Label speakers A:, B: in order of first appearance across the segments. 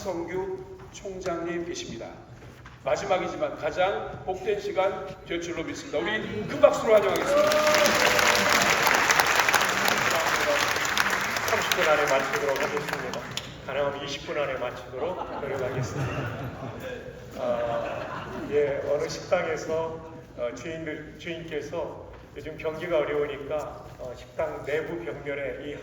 A: 박성규 총장님이십니다. 마지막이지만 가장 복된 시간 될 줄로 믿습니다. 우리 큰 박수로 환영하겠습니다.
B: 30분 안에 마치도록 하겠습니다. 가능하면 20분 안에 마치도록 노력하겠습니다. 어느 식당에서 주인께서 요즘 경기가 어려우니까 식당 내부 벽면에 이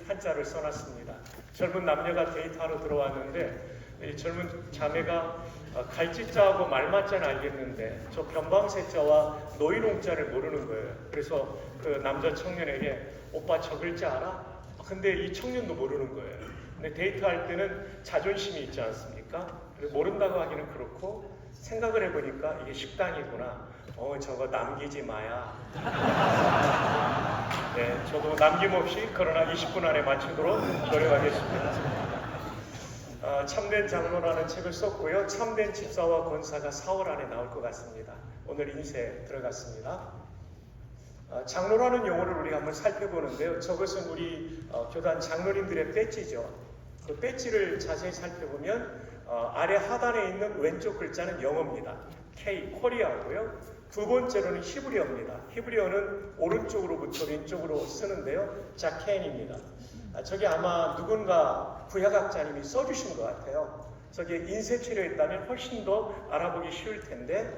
B: 한자를 써놨습니다. 젊은 남녀가 데이트하러 들어왔는데 이 젊은 자매가 갈치자하고 말맞자는 알겠는데 저 변방세자와 노인홍자를 모르는 거예요. 그래서 그 남자 청년에게 오빠 저 글자 알아? 근데 이 청년도 모르는 거예요. 근데 데이트할 때는 자존심이 있지 않습니까? 모른다고 하기는 그렇고 생각을 해보니까 이게 식당이구나. 저거 남기지 마야. 네, 저도 남김없이 그러나 20분 안에 마치도록 노력하겠습니다. 참된 장로라는 책을 썼고요. 참된 집사와 권사가 4월 안에 나올 것 같습니다. 오늘 인쇄 들어갔습니다. 장로라는 용어를 우리가 한번 살펴보는데요. 저것은 우리 교단 장로님들의 배지죠. 그 배지를 자세히 살펴보면 아래 하단에 있는 왼쪽 글자는 영어입니다. K, 코리아고요. 두 번째로는 히브리어입니다. 히브리어는 오른쪽으로부터 왼쪽으로 쓰는데요. 자켄입니다. 저게 아마 누군가 구약학자님이 써주신 것 같아요. 저게 인쇄체로 했다면 훨씬 더 알아보기 쉬울 텐데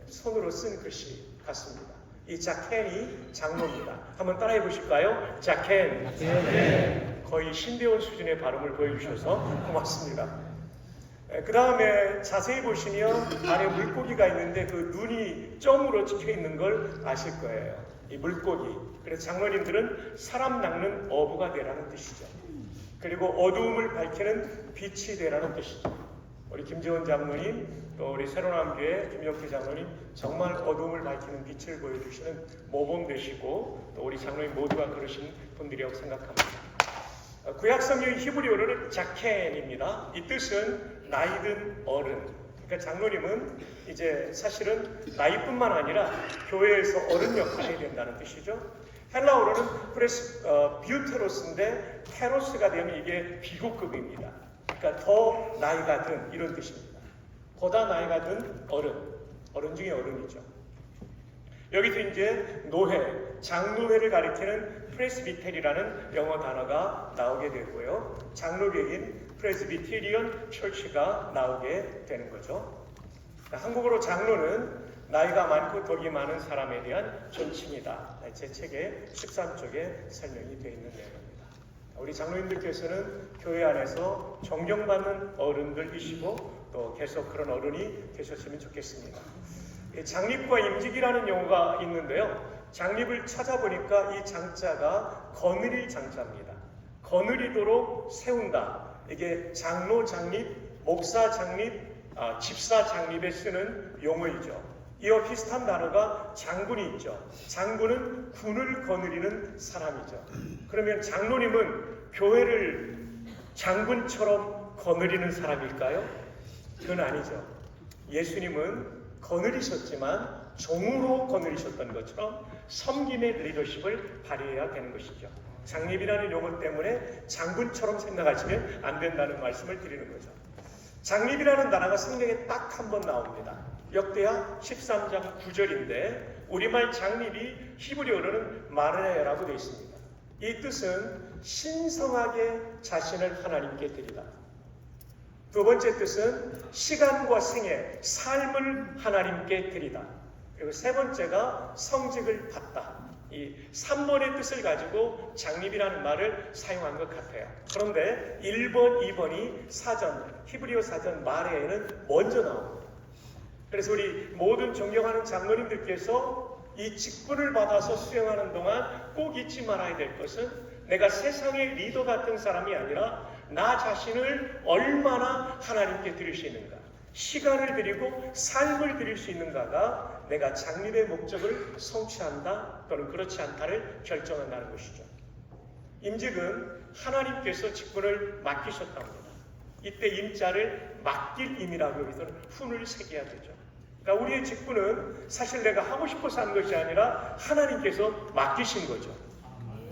B: 손으로 쓴 글씨 같습니다. 이 자켄이 장로입니다. 한번 따라해 보실까요? 자켄. 네. 거의 신대원 수준의 발음을 보여주셔서 고맙습니다. 그 다음에 자세히 보시면 아래 물고기가 있는데 그 눈이 점으로 찍혀 있는 걸 아실 거예요. 이 물고기. 그래서 장로님들은 사람 낚는 어부가 되라는 뜻이죠. 그리고 어두움을 밝히는 빛이 되라는 뜻이죠. 우리 김재원 장로님, 또 우리 새로남교회 김영태 장로님 정말 어두움을 밝히는 빛을 보여주시는 모범 되시고 또 우리 장로님 모두가 그러신 분들이라고 생각합니다. 구약성경 히브리어로는 자켄입니다. 이 뜻은 나이든 어른. 그러니까 장로님은 이제 사실은 나이뿐만 아니라 교회에서 어른 역할을 해야 된다는 뜻이죠. 헬라어로는 비우테로스인데 테로스가 되면 이게 비고급입니다. 그러니까 더 나이가 든 이런 뜻입니다. 보다 나이가 든 어른 중에 어른이죠. 여기서 이제 노회, 장로회를 가리키는 프레스비테리라는 영어 단어가 나오게 되고요. 장로교인 프레스비테리언 철치가 나오게 되는 거죠. 한국어로 장로는 나이가 많고 덕이 많은 사람에 대한 존칭이다. 제 책의 13쪽에 설명이 되어 있는 내용입니다. 우리 장로님들께서는 교회 안에서 존경받는 어른들이시고 또 계속 그런 어른이 되셨으면 좋겠습니다. 장립과 임직이라는 용어가 있는데요. 장립을 찾아보니까 이 장자가 거느릴 장자입니다. 거느리도록 세운다. 이게 장로 장립, 목사 장립, 집사 장립에 쓰는 용어이죠. 이와 비슷한 단어가 장군이 있죠. 장군은 군을 거느리는 사람이죠. 그러면 장로님은 교회를 장군처럼 거느리는 사람일까요? 그건 아니죠. 예수님은 거느리셨지만 종으로 거느리셨던 것처럼 섬김의 리더십을 발휘해야 되는 것이죠. 장립이라는 용어 때문에 장군처럼 생각하시면 안 된다는 말씀을 드리는 거죠. 장립이라는 단어가 성경에 딱 한 번 나옵니다. 역대하 13장 9절인데 우리말 장립이 히브리어로는 마르야라고 되어 있습니다. 이 뜻은 신성하게 자신을 하나님께 드리다. 두 번째 뜻은 시간과 생애, 삶을 하나님께 드리다. 그리고 세 번째가 성직을 받다. 이 3번의 뜻을 가지고 장립이라는 말을 사용한 것 같아요. 그런데 1번, 2번이 사전, 히브리어 사전 마레에는 먼저 나옵니다. 그래서 우리 모든 존경하는 장로님들께서 이 직분을 받아서 수행하는 동안 꼭 잊지 말아야 될 것은 내가 세상의 리더 같은 사람이 아니라 나 자신을 얼마나 하나님께 드릴 수 있는가, 시간을 드리고 삶을 드릴 수 있는가가 내가 장립의 목적을 성취한다 또는 그렇지 않다를 결정한다는 것이죠. 임직은 하나님께서 직분을 맡기셨답니다. 이때 임자를 맡길 임이라고 여기서는 훈을 새겨야 되죠. 그러니까 우리의 직분은 사실 내가 하고 싶어서 한 것이 아니라 하나님께서 맡기신 거죠.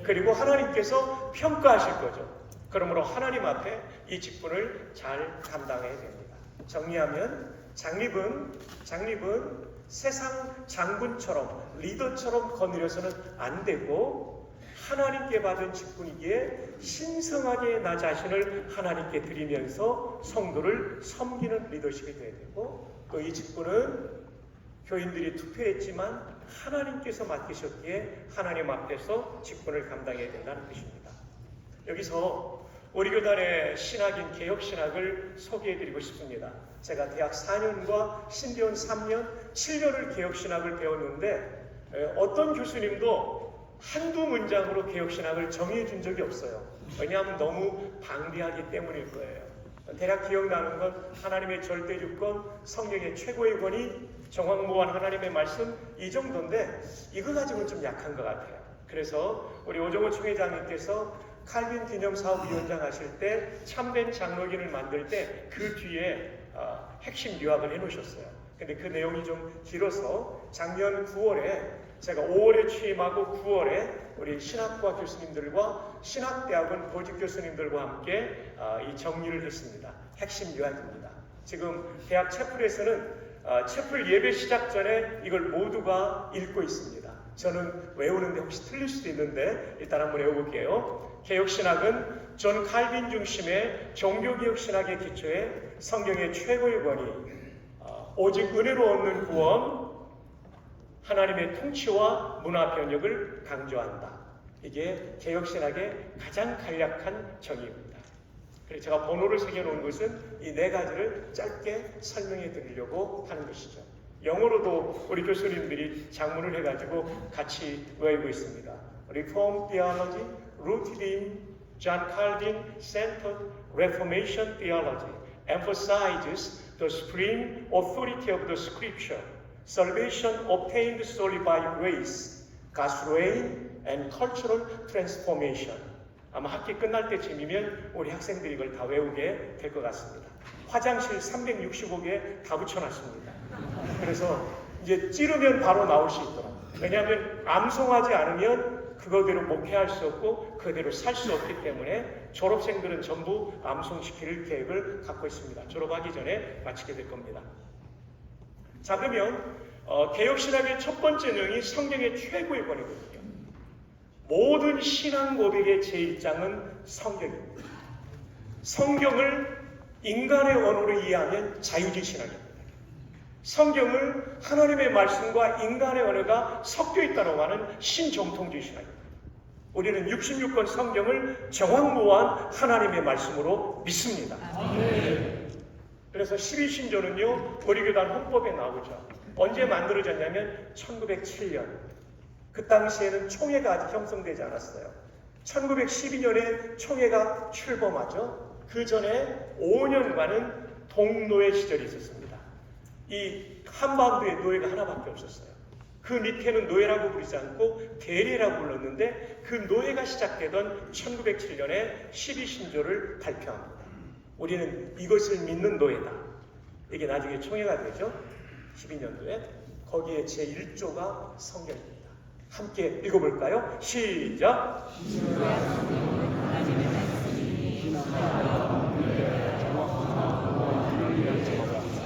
B: 그리고 하나님께서 평가하실 거죠. 그러므로 하나님 앞에 이 직분을 잘 감당해야 됩니다. 정리하면 장립은 세상 장군처럼 리더처럼 거느려서는 안 되고 하나님께 받은 직분이기에 신성하게 나 자신을 하나님께 드리면서 성도를 섬기는 리더십이 되어야 되고, 또 이 직분은 교인들이 투표했지만 하나님께서 맡기셨기에 하나님 앞에서 직분을 감당해야 된다는 것입니다. 여기서 우리 교단의 신학인 개혁신학을 소개해드리고 싶습니다. 제가 대학 4년과 신대원 3년, 7년을 개혁신학을 배웠는데 어떤 교수님도 한두 문장으로 개혁신학을 정의해 준 적이 없어요. 왜냐하면 너무 방대하기 때문일 거예요. 대략 기억나는 건 하나님의 절대주권, 성령의 최고의 권위, 정황무한 하나님의 말씀, 이 정도인데 이거 가지고는 좀 약한 것 같아요. 그래서 우리 오정호 총회장님께서 칼빈 기념사업위원장 하실 때 참된 장로긴을 만들 때 그 뒤에 핵심 요약을 해놓으셨어요. 근데 그 내용이 좀 길어서 작년 9월에 제가 5월에 취임하고 9월에 우리 신학과 교수님들과 신학대학원 보직 교수님들과 함께 이 정리를 했습니다. 핵심 요약입니다. 지금 대학 채플에서는 채플 예배 시작 전에 이걸 모두가 읽고 있습니다. 저는 외우는데 혹시 틀릴 수도 있는데 일단 한번 외워볼게요. 개혁신학은 존 칼빈 중심의 종교개혁신학의 기초에 성경의 최고의 권위, 오직 은혜로 얻는 구원, 하나님의 통치와 문화 변혁을 강조한다. 이게 개혁신학의 가장 간략한 정의입니다. 그래서 제가 번호를 새겨놓은 것은 이 네 가지를 짧게 설명해 드리려고 하는 것이죠. 영어로도 우리 교수님들이 장문을 해가지고 같이 외우고 있습니다. Reformed Theology, Rooted in John Calvin-centered Reformation Theology, emphasizes the supreme authority of the Scripture, salvation obtained solely by grace, God's reign, and cultural transformation. 아마 학기 끝날 때쯤이면 우리 학생들이 이걸 다 외우게 될 것 같습니다. 화장실 365개 다 붙여놨습니다. 그래서 이제 찌르면 바로 나올 수 있더라고요. 왜냐하면 암송하지 않으면 그거대로 목회할 수 없고 그대로 살 수 없기 때문에 졸업생들은 전부 암송시킬 계획을 갖고 있습니다. 졸업하기 전에 마치게 될 겁니다. 자, 그러면 개혁신학의 첫 번째 내용이 성경의 최고의 권위거든요. 모든 신앙 고백의 제1장은 성경입니다. 성경을 인간의 언어로 이해하면 자유주의 신학입니다. 성경을 하나님의 말씀과 인간의 언어가 섞여 있다고 하는 신정통주의 신학입니다. 우리는 66권 성경을 정황무한 하나님의 말씀으로 믿습니다. 그래서 12신조는요, 우리 교단 헌법에 나오죠. 언제 만들어졌냐면 1907년. 그 당시에는 총회가 아직 형성되지 않았어요. 1912년에 총회가 출범하죠. 그 전에 5년간은 동노예 시절이 있었습니다. 이 한반도에 노예가 하나밖에 없었어요. 그 밑에는 노예라고 부르지 않고 대리라고 불렀는데 그 노예가 시작되던 1907년에 12신조를 발표합니다. 우리는 이것을 믿는 노예다. 이게 나중에 총회가 되죠. 12년도에. 거기에 제1조가 성경입니다. 함께 읽어볼까요? 시작!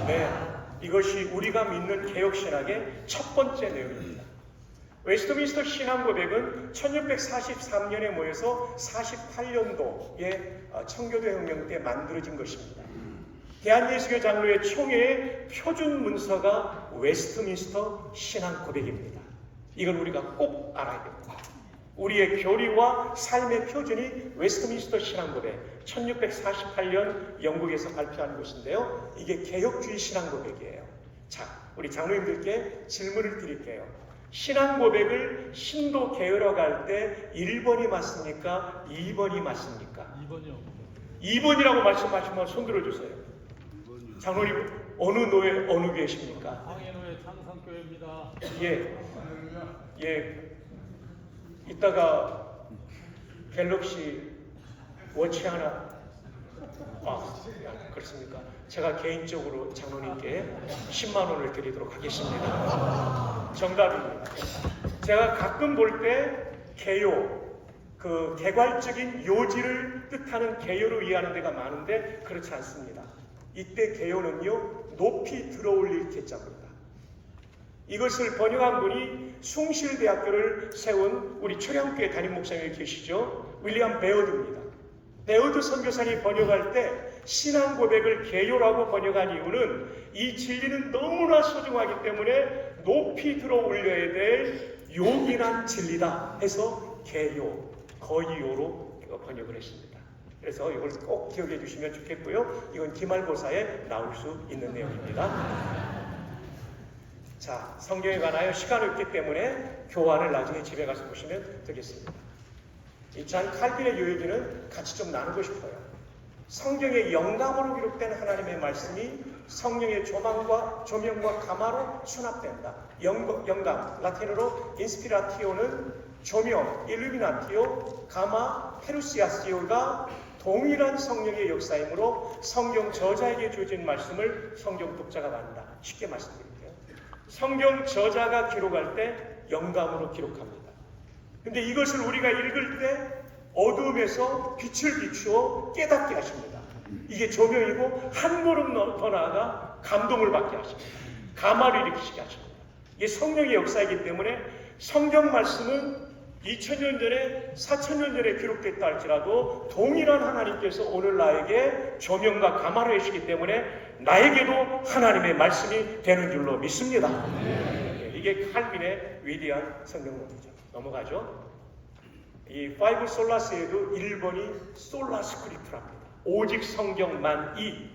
B: 네, 이것이 우리가 믿는 개혁신학의 첫 번째 내용입니다. 웨스트민스터 신앙고백은 1643년에 모여서 48년도에 청교도 혁명 때 만들어진 것입니다. 대한예수교 장로회 총회의 표준 문서가 웨스트민스터 신앙고백입니다. 이걸 우리가 꼭 알아야 됩니다. 우리의 교리와 삶의 표준이 웨스트민스터 신앙고백, 1648년 영국에서 발표한 것인데요. 이게 개혁주의 신앙고백이에요. 자, 우리 장로님들께 질문을 드릴게요. 신앙고백을 신도 계열화 갈 때 1번이 맞습니까? 2번이 맞습니까?
C: 2번이요.
B: 2번이라고 말씀하시면 손 들어주세요. 장로님, 어느 노예, 어느 교회십니까?
C: 황해노예 창성교회입니다.
B: 예. 이따가 갤럭시 워치 하나. 그렇습니까? 제가 개인적으로 장로님께 10만 원을 드리도록 하겠습니다. 정답입니다. 제가 가끔 볼 때 개요, 그 개괄적인 요지를 뜻하는 개요로 이해하는 데가 많은데 그렇지 않습니다. 이때 개요는요, 높이 들어올릴 개자입니다. 이것을 번역한 분이 숭실대학교를 세운 우리 초량교회 담임 목사님이 계시죠. 윌리엄 베어드입니다. 베어드 선교사님이 번역할 때 신앙 고백을 개요라고 번역한 이유는 이 진리는 너무나 소중하기 때문에 높이 들어 올려야 될 용인한 진리다 해서 개요, 거의요로 번역을 했습니다. 그래서 이걸 꼭 기억해 주시면 좋겠고요. 이건 기말고사에 나올 수 있는 내용입니다. 자, 성경에 관하여 시간이 없기 때문에 교환을 나중에 집에 가서 보시면 되겠습니다. 이 잔 칼빈의 요얘기는 같이 좀 나누고 싶어요. 성경의 영감으로 기록된 하나님의 말씀이 성령의 조명과 가마로 수납된다. 영감, 라틴어로 인스피라티오는 조명, 일루미나티오, 가마, 페루시아시오가 동일한 성령의 역사이므로 성경 저자에게 주어진 말씀을 성경 독자가 받는다. 쉽게 말씀드릴게요. 성경 저자가 기록할 때 영감으로 기록합니다. 근데 이것을 우리가 읽을 때 어두움에서 빛을 비추어 깨닫게 하십니다. 이게 조명이고 한 걸음 더 나아가 감동을 받게 하십니다. 가마를 일으키시게 하십니다. 이게 성령의 역사이기 때문에 성경 말씀은 2000년 전에 4000년 전에 기록됐다 할지라도 동일한 하나님께서 오늘 나에게 조명과 가마를 해주시기 때문에 나에게도 하나님의 말씀이 되는 줄로 믿습니다. 이게 칼빈의 위대한 성경론이죠. 넘어가죠. 이 파이브 솔라스에도 1번이 솔라 스크립트랍니다. 오직 성경만이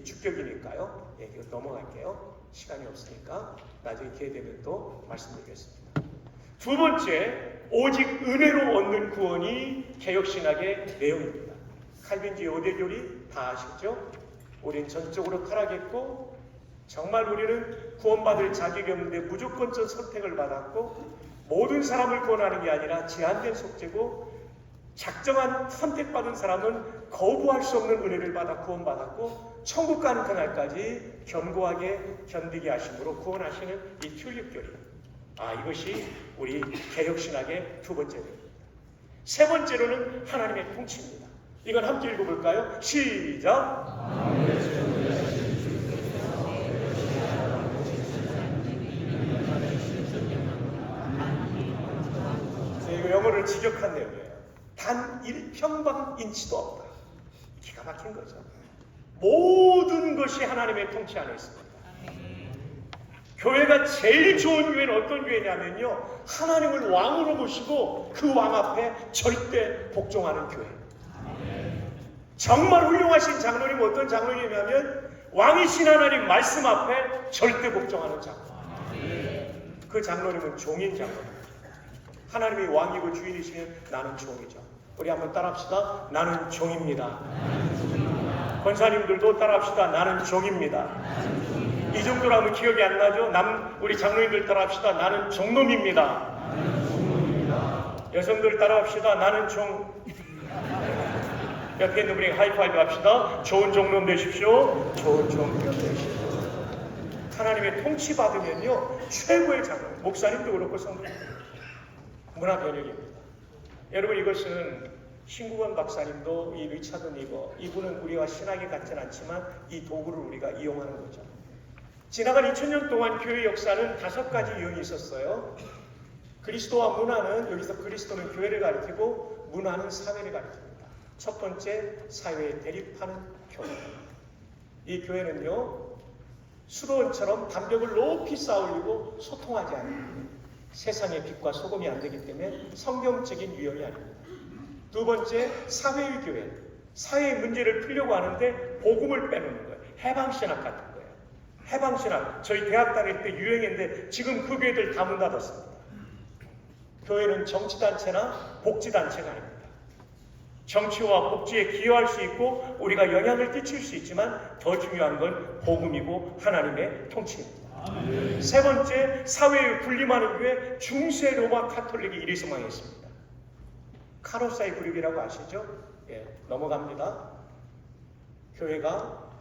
B: 주격이니까요. 이거 넘어갈게요. 시간이 없으니까 나중에 기회 되면 또 말씀드리겠습니다. 두 번째, 오직 은혜로 얻는 구원이 개혁신학의 내용입니다. 칼빈주의 5대 교리 다 아시죠? 우린 전적으로 타락했고 정말 우리는 구원받을 자격이 없는데 무조건적 선택을 받았고 모든 사람을 구원하는 게 아니라 제한된 속죄고 작정한 선택받은 사람은 거부할 수 없는 은혜를 받아 구원받았고 천국 가는 그날까지 견고하게 견디게 하심으로 구원하시는 이 튤립교리. 이것이 우리 개혁신학의 두 번째입니다. 세 번째로는 하나님의 통치입니다. 이건 함께 읽어볼까요? 시작! 이거 영어를 직역한 내용이에요. 단 1평방인치도 없다. 기가 막힌 거죠. 모든 것이 하나님의 통치 안에 있습니다. 교회가 제일 좋은 교회는 어떤 교회냐면요, 하나님을 왕으로 모시고 그 왕 앞에 절대 복종하는 교회. 정말 훌륭하신 장로님 어떤 장로님이냐면 왕이신 하나님 말씀 앞에 절대 복종하는 장로. 그 장로님은 종인 장로입니다. 하나님이 왕이고 주인이시면 나는 종이죠. 우리 한번 따라합시다. 나는 종입니다. 권사님들도 따라합시다. 나는 종입니다. 이 정도라면 기억이 안 나죠? 우리 장로님들 따라합시다. 나는 종놈입니다. 여성들 따라합시다. 나는 종. 옆에 있는 분에게 하이파이브 합시다. 좋은 종놈 되십시오. 좋은 종놈 되십시오. 하나님의 통치 받으면요, 최고의 장로. 목사님도 그렇고 성도님도 그렇고. 문화 변혁입니다. 여러분, 이것은 신구원 박사님도 이 리차드 니거, 이분은 우리와 신학이 같진 않지만 이 도구를 우리가 이용하는 거죠. 지나간 2000년 동안 교회 역사는 5가지 유형이 있었어요. 그리스도와 문화는, 여기서 그리스도는 교회를 가리키고 문화는 사회를 가리킵니다. 첫 번째, 사회에 대립하는 교회. 이 교회는요, 수도원처럼 담벽을 높이 쌓으려고 소통하지 않는 세상의 빛과 소금이 안 되기 때문에 성경적인 유형이 아닙니다. 두 번째, 사회의 교회. 사회의 문제를 풀려고 하는데 복음을 빼놓는 거예요. 해방신학 같은 거예요. 해방신학. 저희 대학 다닐 때 유행인데 지금 그 교회들 다 문 닫았습니다. 교회는 정치단체나 복지단체가 아닙니다. 정치와 복지에 기여할 수 있고 우리가 영향을 끼칠 수 있지만 더 중요한 건 복음이고 하나님의 통치입니다. 세 번째, 사회에 군림하는 교회 중세 로마 카톨릭이 이래서 망했습니다. 카로사의 그룹이라고 아시죠? 예, 넘어갑니다. 교회가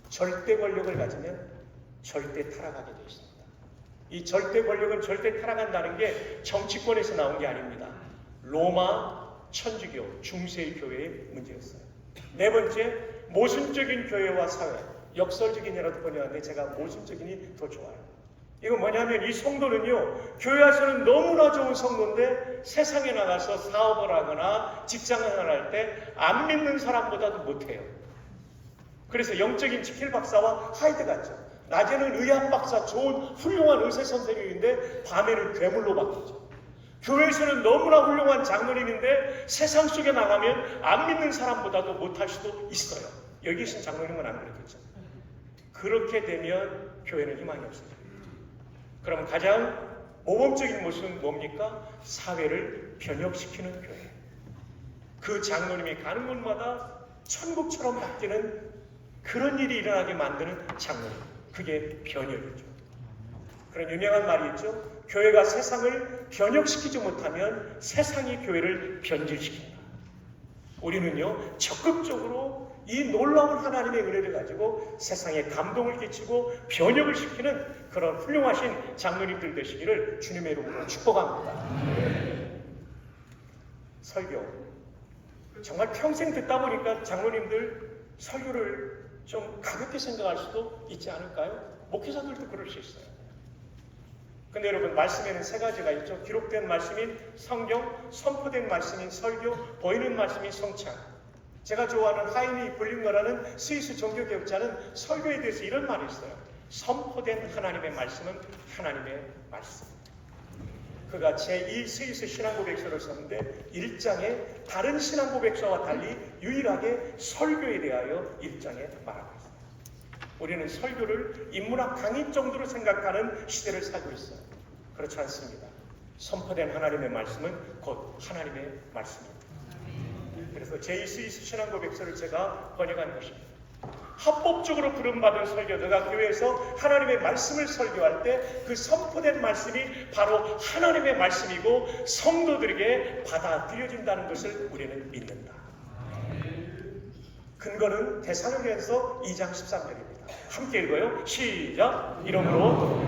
B: 절대 권력을 가지면 절대 타락하게 되어 있습니다. 이 절대 권력은 절대 타락한다는 게 정치권에서 나온 게 아닙니다. 로마 천주교, 중세의 교회의 문제였어요. 네 번째, 모순적인 교회와 사회. 역설적인이라도 번역하는데 제가 모순적인이 더 좋아요. 이건 뭐냐면 이 성도는요, 교회에서는 너무나 좋은 성도인데 세상에 나가서 사업을 하거나 직장생활을 할 때 안 믿는 사람보다도 못해요. 그래서 영적인 지킬 박사와 하이드 같죠. 낮에는 의학 박사, 좋은 훌륭한 의사 선생님인데 밤에는 괴물로 바뀌죠. 교회에서는 너무나 훌륭한 장로님인데 세상 속에 나가면 안 믿는 사람보다도 못할 수도 있어요. 여기 계신 장로님은 안 그렇겠죠. 그렇게 되면 교회는 희망이 없어요. 그럼 가장 모범적인 모습은 뭡니까? 사회를 변혁시키는 교회. 그 장로님이 가는 곳마다 천국처럼 바뀌는 그런 일이 일어나게 만드는 장로님. 그게 변혁이죠. 그런 유명한 말이 있죠. 교회가 세상을 변혁시키지 못하면 세상이 교회를 변질시킨다. 우리는요, 적극적으로 이 놀라운 하나님의 은혜를 가지고 세상에 감동을 끼치고 변혁을 시키는 그런 훌륭하신 장로님들 되시기를 주님의 이름으로 축복합니다. 설교. 정말 평생 듣다 보니까 장로님들 설교를 좀 가볍게 생각할 수도 있지 않을까요? 목회자들도 그럴 수 있어요. 근데 여러분, 말씀에는 세 가지가 있죠. 기록된 말씀인 성경, 선포된 말씀인 설교, 보이는 말씀인 성찬. 제가 좋아하는 하이니 볼링거라는 스위스 종교개혁자는 설교에 대해서 이런 말이 있어요. 선포된 하나님의 말씀은 하나님의 말씀. 그가 제2 스위스 신앙고백서를 썼는데 1장에 다른 신앙고백서와 달리 유일하게 설교에 대하여 1장에 말하고 있어요. 우리는 설교를 인문학 강의 정도로 생각하는 시대를 살고 있어요. 그렇지 않습니다. 선포된 하나님의 말씀은 곧 하나님의 말씀입니다. 그래서 제2 스위스 신앙고백서를 제가 번역한 것입니다. 합법적으로 부름받은 설교자가 교회에서 하나님의 말씀을 설교할 때 그 선포된 말씀이 바로 하나님의 말씀이고 성도들에게 받아들여진다는 것을 우리는 믿는다. 근거는 데살로니가서 2장 13절입니다. 함께 읽어요. 시작. 이러므로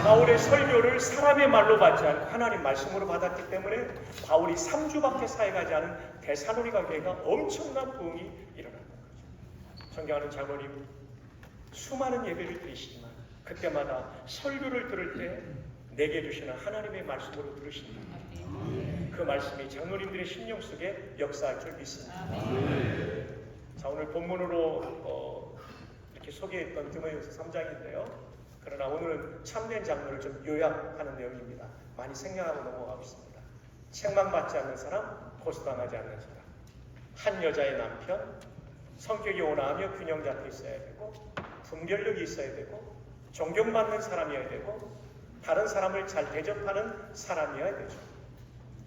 B: 바울의 설교를 사람의 말로 받지 않고 하나님 말씀으로 받았기 때문에 바울이 3주밖에 사역하지 않은 데살로니가 교회가 엄청난 부흥이 일어났던 거죠. 존경하는 장로님, 수많은 예배를 드리시지만 그때마다 설교를 들을 때 내게 주시는 하나님의 말씀으로 들으십니다. 그 말씀이 장로님들의 심령 속에 역사할 줄 믿습니다. 자, 오늘 본문으로 이렇게 소개했던 디모데후서 3장인데요. 그러나 오늘은 참된 장로를 좀 요약하는 내용입니다. 많이 생략하고 넘어가고 있습니다. 책망받지 않는 사람, 고소당하지 않는 사람, 한 여자의 남편, 성격이 온화하며 균형 잡혀 있어야 되고, 분별력이 있어야 되고, 존경받는 사람이어야 되고, 다른 사람을 잘 대접하는 사람이어야 되죠.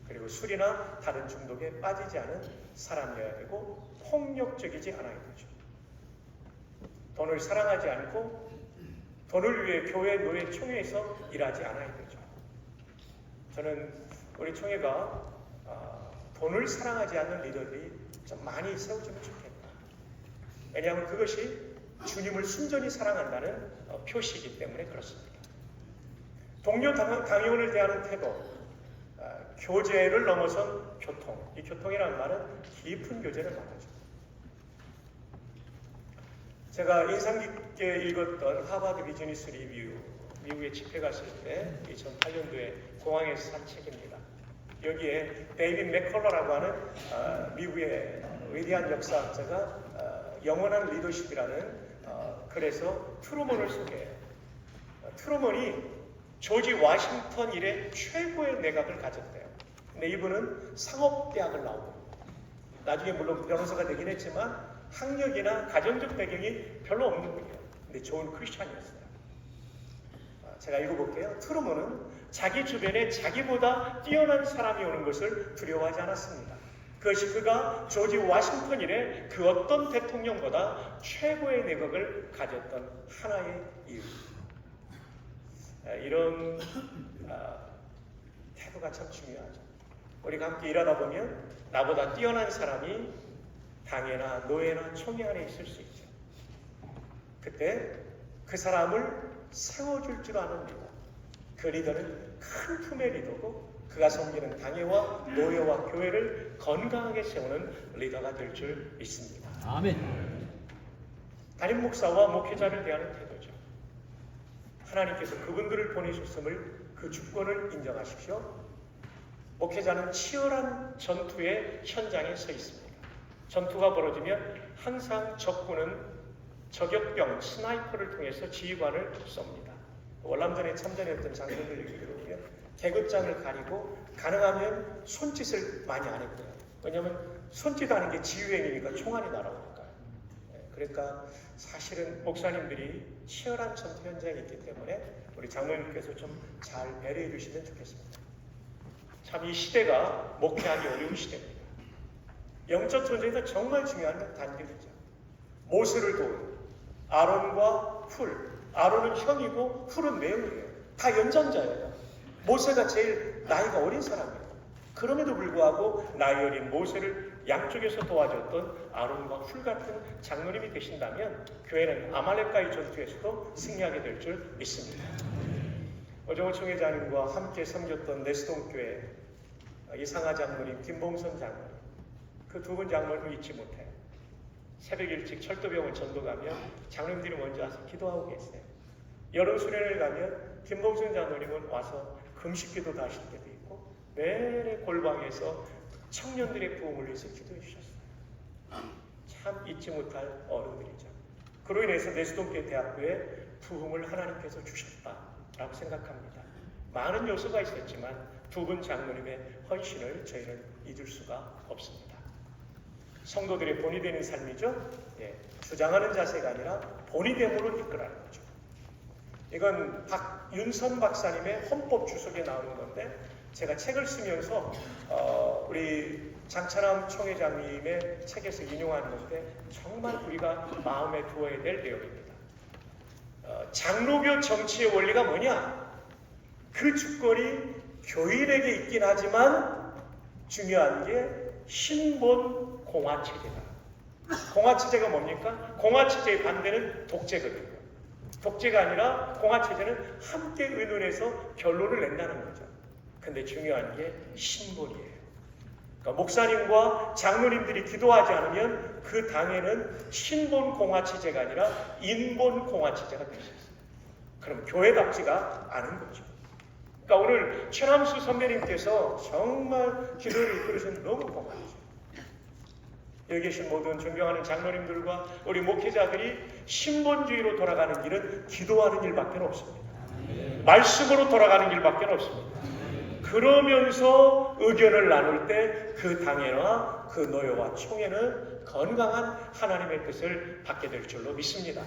B: 그리고 술이나 다른 중독에 빠지지 않은 사람이어야 되고, 폭력적이지 않아야 되죠. 돈을 사랑하지 않고 돈을 위해 교회, 노예, 총회에서 일하지 않아야 되죠. 저는 우리 총회가 돈을 사랑하지 않는 리더들이 좀 많이 세워지면 좋겠다. 왜냐하면 그것이 주님을 순전히 사랑한다는 표시이기 때문에 그렇습니다. 동료 당회원을 대하는 태도, 교제를 넘어선 교통. 이 교통이라는 말은 깊은 교제를 말하죠. 제가 인상 깊게 읽었던 하버드 비즈니스 리뷰, 미국에 집회 갔을 때 2008년도에 공항에서 산 책입니다. 여기에 데이빗 맥컬러라고 하는 미국의 위대한 역사학자가 영원한 리더십이라는 글에서 트루먼을 소개해요. 트루먼이 조지 워싱턴 이래 최고의 내각을 가졌대요. 근데 이분은 상업대학을 나오고 나중에 물론 변호사가 되긴 했지만 학력이나 가정적 배경이 별로 없는 분이에요. 근데 좋은 크리스찬이었어요. 제가 읽어볼게요. 트루먼은 자기 주변에 자기보다 뛰어난 사람이 오는 것을 두려워하지 않았습니다. 그것이 그가 조지 워싱턴 이래 그 어떤 대통령보다 최고의 내각을 가졌던 하나의 이유입니다. 이런 태도가 참 중요하죠. 우리가 함께 일하다 보면 나보다 뛰어난 사람이 당회나 노예나 총회 안에 있을 수 있죠. 그때 그 사람을 세워줄 줄 아는 리더, 그 리더는 큰 품의 리더고 그가 섬기는 당회와 노예와 교회를 건강하게 세우는 리더가 될 줄 믿습니다.
C: 아멘.
B: 담임 목사와 목회자를 대하는 태도죠. 하나님께서 그분들을 보내셨음을 그 주권을 인정하십시오. 목회자는 치열한 전투의 현장에 서 있습니다. 전투가 벌어지면 항상 적군은 저격병, 스나이퍼를 통해서 지휘관을 쏩니다. 월남전에 참전했던 장군들 얘기 들어보면 계급장을 가리고 가능하면 손짓을 많이 안 했고요. 왜냐하면 손짓하는 게 지휘행위니까 총알이 날아오니까요. 그러니까 사실은 목사님들이 치열한 전투 현장에 있기 때문에 우리 장로님께서 좀 잘 배려해 주시면 좋겠습니다. 참 이 시대가 목회하기 어려운 시대입니다. 영적 전쟁에서 정말 중요한 건 단결이죠. 모세를 도운 아론과 훌. 아론은 형이고 훌은 매형이에요. 다 연장자예요. 모세가 제일 나이가 어린 사람이에요. 그럼에도 불구하고 나이 어린 모세를 양쪽에서 도와줬던 아론과 훌 같은 장로님이 계신다면 교회는 아말렉과의 전투에서도 승리하게 될 줄 믿습니다. 오정호 총회장님과 함께 섬겼던 내수동교회 이상하 장로님, 김봉선 장로님, 그 두 분 장로님을 잊지 못해요. 새벽 일찍 철도병원 전도 가면 장로님들이 먼저 와서 기도하고 계세요. 여름 수련을 가면 김봉선 장로님은 와서 금식기도도 하실 때도 있고 매일 골방에서 청년들의 부흥을 위해서 기도해 주셨어요. 참 잊지 못할 어른들이죠. 그로 인해서 내수동교회 대학교에 부흥을 하나님께서 주셨다라고 생각합니다. 많은 요소가 있었지만 두 분 장로님의 헌신을 저희는 잊을 수가 없습니다. 성도들의 본이 되는 삶이죠. 주장하는 자세가 아니라 본이 됨으로 이끌어가는 거죠. 이건 윤선 박사님의 헌법 주석에 나오는 건데 제가 책을 쓰면서 우리 장찬남 총회장님의 책에서 인용하는 건데 정말 우리가 마음에 두어야 될 내용입니다. 장로교 정치의 원리가 뭐냐? 그 주권이 교인에게 있긴 하지만 중요한 게 신본 공화체제다. 공화체제가 뭡니까? 공화체제의 반대는 독재거든요. 독재가 아니라 공화체제는 함께 의논해서 결론을 낸다는 거죠. 근데 중요한 게 신본이에요. 그러니까 목사님과 장로님들이 기도하지 않으면 그 당에는 신본 공화체제가 아니라 인본 공화체제가 될 수 있어요. 그럼 교회답지가 않은 거죠. 그러니까 오늘 최남수 선배님께서 정말 기도를 이끌으셔서 너무 고마워요. 여기 계신 모든 존경하는 장로님들과 우리 목회자들이 신본주의로 돌아가는 길은 기도하는 일밖에 없습니다. 말씀으로 돌아가는 길밖에 없습니다. 그러면서 의견을 나눌 때 그 당회와 그 노예와 총회는 건강한 하나님의 뜻을 받게 될 줄로 믿습니다.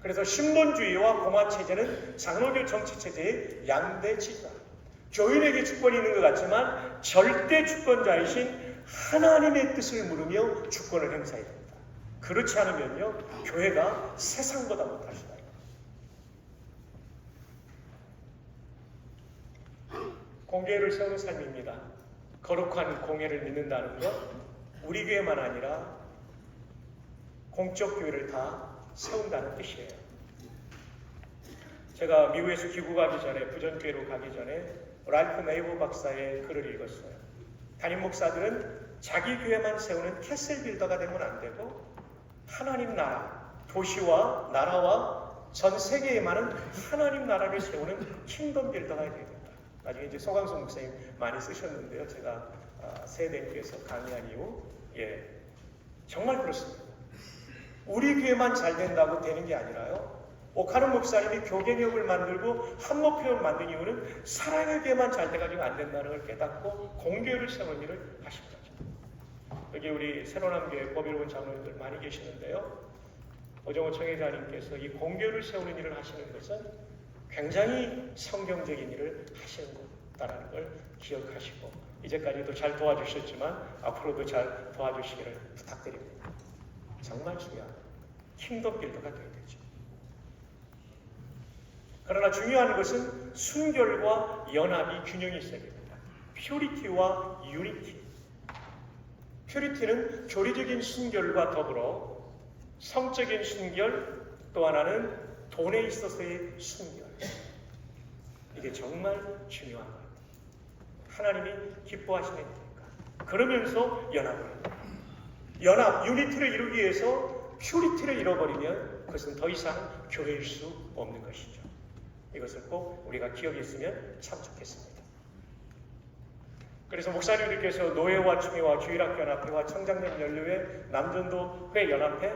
B: 그래서 신본주의와 공화체제는 장로교 정치체제의 양대 지주다. 교인에게 주권이 있는 것 같지만 절대 주권자이신 하나님의 뜻을 물으며 주권을 행사해야 됩니다. 그렇지 않으면요 교회가 세상보다 못하시다. 공회를 세우는 삶입니다. 거룩한 공회를 믿는다는 것 우리 교회만 아니라 공적 교회를 다 세운다는 뜻이에요. 제가 미국에서 귀국하기 전에 부전교회로 가기 전에 랄프 네이버 박사의 글을 읽었어요. 담임 목사들은 자기 교회만 세우는 캐슬 빌더가 되면 안 되고 하나님 나라, 도시와 나라와 전 세계에 많은 하나님 나라를 세우는 킹덤 빌더가 되어야 된다. 나중에 이제 소강성 목사님 많이 쓰셨는데요. 제가 세대교에서 강의한 이후 정말 그렇습니다. 우리 교회만 잘 된다고 되는 게 아니라요. 오카노 목사님이 교계력을 만들고 한목회를 만든 이유는 사랑의 교회만 잘 돼가지고 안 된다는 걸 깨닫고 공교회를 세우는 일을 하신 거죠. 여기 우리 새로남교회 법일본 장로님들 많이 계시는데요. 오정호 총회장님께서 이 공교회를 세우는 일을 하시는 것은 굉장히 성경적인 일을 하시는 거다라는 걸 기억하시고 이제까지도 잘 도와주셨지만 앞으로도 잘 도와주시기를 부탁드립니다. 정말 중요한 킹덤 빌더가 되어야 되죠. 그러나 중요한 것은 순결과 연합이 균형이 있어야 됩니다. 퓨리티와 유니티. 퓨리티는 교리적인 순결과 더불어 성적인 순결, 또 하나는 돈에 있어서의 순결. 이게 정말 중요한 거예요. 하나님이 기뻐하시는 거니까. 그러면서 연합을 합니다. 연합, 유니티를 이루기 위해서 퓨리티를 잃어버리면 그것은 더 이상 교회일 수 없는 것이죠. 이것을 꼭 우리가 기억했으면 참 좋겠습니다. 그래서 목사님들께서 노예와 총회와 주일학교연합회와 청장년 연료회, 남전도회 연합회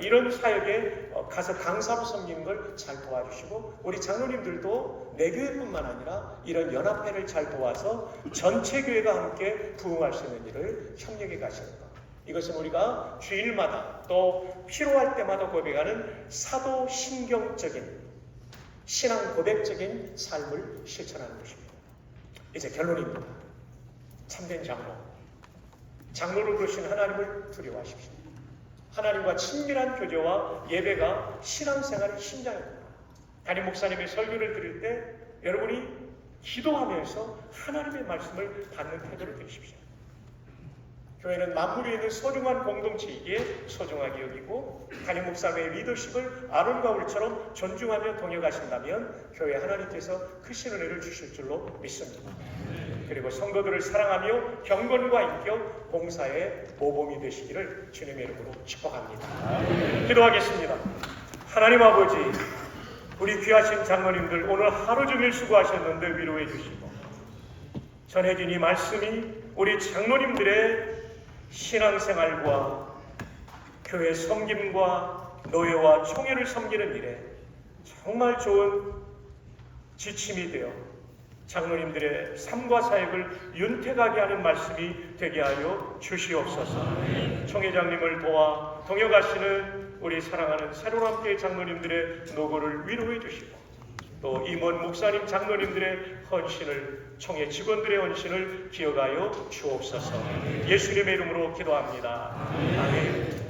B: 이런 사역에 가서 강사로 섬기는 걸 잘 도와주시고, 우리 장로님들도 내 교회뿐만 아니라 이런 연합회를 잘 도와서 전체 교회가 함께 부흥할 수 있는 일을 협력해 가시는 것. 이것은 우리가 주일마다 또 필요할 때마다 고백하는 사도 신경적인 신앙 고백적인 삶을 실천하는 것입니다. 이제 결론입니다. 참된 장로로 그러신 하나님을 두려워하십시오. 하나님과 친밀한 교제와 예배가 신앙생활의 심장입니다. 담임 목사님의 설교를 들을 때 여러분이 기도하면서 하나님의 말씀을 받는 태도를 들으십시오. 교회는 만물에 있는 소중한 공동체이기에 소중하게 여기고, 담임 목사님의 리더십을 아론과 울처럼 존중하며 동역하신다면 교회 하나님께서 크신 은혜를 주실 줄로 믿습니다. 그리고 성도들을 사랑하며 경건과 인격, 봉사의 모범이 되시기를 주님의 이름으로 축복합니다. 기도하겠습니다. 하나님 아버지, 우리 귀하신 장로님들 오늘 하루 종일 수고하셨는데 위로해 주시고, 전해진 이 말씀이 우리 장로님들의 신앙생활과 교회 섬김과 노예와 총회를 섬기는 일에 정말 좋은 지침이 되어 장로님들의 삶과 사역을 윤택하게 하는 말씀이 되게 하여 주시옵소서. 총회장님을 도와 동역하시는 우리 사랑하는 새로운 함께 장로님들의 노고를 위로해 주시고, 또 임원 목사님 장로님들의 헌신을, 총회 직원들의 헌신을 기억하여 주옵소서. 예수님의 이름으로 기도합니다. 아멘.